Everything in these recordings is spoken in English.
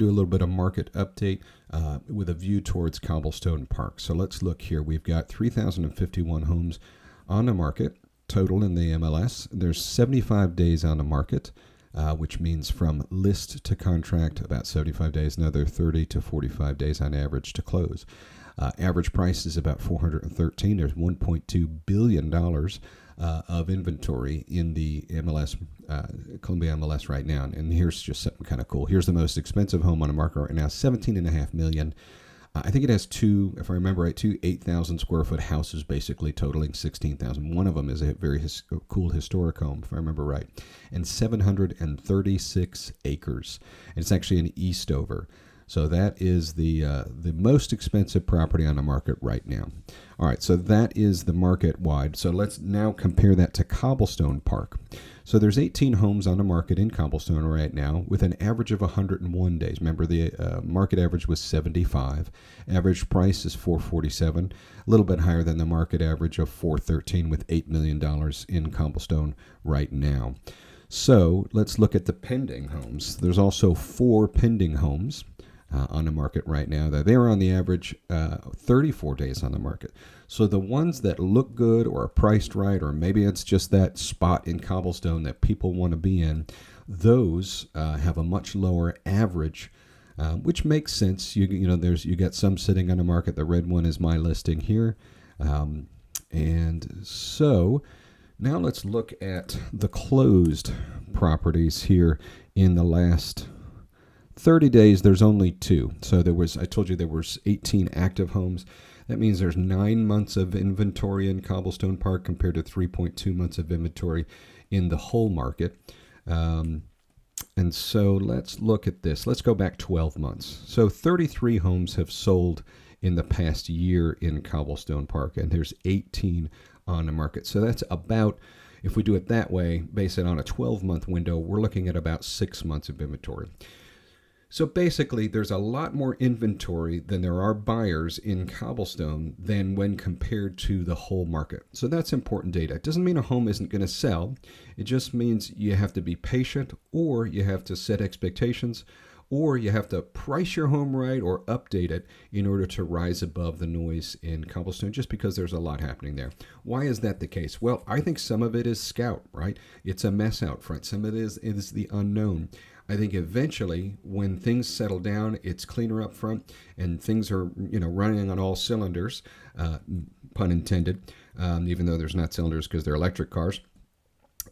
do a little bit of market update with a view towards Cobblestone Park. So let's look here. We've got 3,051 homes on the market total in the MLS. There's 75 days on the market, which means from list to contract, about 75 days, another 30 to 45 days on average to close. Average price is about $413. There's $1.2 billion of inventory in the MLS, Columbia MLS right now. And here's just something kind of cool. Here's the most expensive home on the market right now, $17.5 million. I think it has two, if I remember right, two 8,000 square foot houses, basically totaling 16,000. One of them is a very cool historic home, if I remember right, and 736 acres. And it's actually an Eastover. So that is the most expensive property on the market right now. All right, so that is the market wide. So let's now compare that to Cobblestone Park. So there's 18 homes on the market in Cobblestone right now with an average of 101 days. Remember, the market average was 75. Average price is $447, a little bit higher than the market average of $413 with $8 million in Cobblestone right now. So let's look at the pending homes. There's also 4 pending homes on the market right now. They are on the average 34 days on the market. So the ones that look good or are priced right, or maybe it's just that spot in Cobblestone that people want to be in, those have a much lower average, which makes sense. You got some sitting on the market. The red one is my listing here, and so now let's look at the closed properties here in the last 30 days. There's only 2. So I told you there was 18 active homes. That means there's 9 months of inventory in Cobblestone Park compared to 3.2 months of inventory in the whole market. And so let's look at this. Let's go back 12 months. So 33 homes have sold in the past year in Cobblestone Park, and there's 18 on the market. So that's about, if we do it that way, base it on a 12-month window, we're looking at about 6 months of inventory. So basically, there's a lot more inventory than there are buyers in Cobblestone than when compared to the whole market. So that's important data. It doesn't mean a home isn't going to sell. It just means you have to be patient, or you have to set expectations, or you have to price your home right or update it in order to rise above the noise in Cobblestone, just because there's a lot happening there. Why is that the case? Well, I think some of it is scout, right? It's a mess out front. Some of it is the unknown. I think eventually, when things settle down, it's cleaner up front, and things are running on all cylinders, pun intended, even though there's not cylinders because they're electric cars.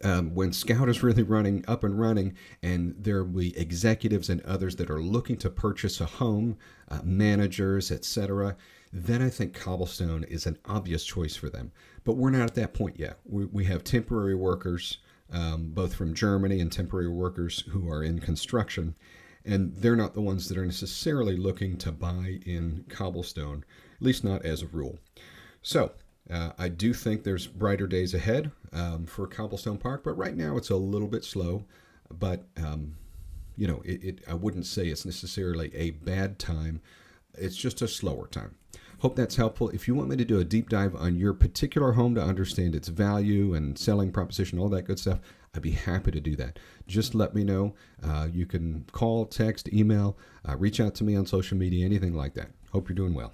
When Scout is really running up and running, and there will be executives and others that are looking to purchase a home, managers, etc., then I think Cobblestone is an obvious choice for them. But we're not at that point yet. We have temporary workers, both from Germany, and temporary workers who are in construction, and they're not the ones that are necessarily looking to buy in Cobblestone, at least not as a rule. So I do think there's brighter days ahead for Cobblestone Park, but right now it's a little bit slow. But I wouldn't say it's necessarily a bad time. It's just a slower time. Hope that's helpful. If you want me to do a deep dive on your particular home to understand its value and selling proposition, all that good stuff, I'd be happy to do that. Just let me know. You can call, text, email, reach out to me on social media, anything like that. Hope you're doing well.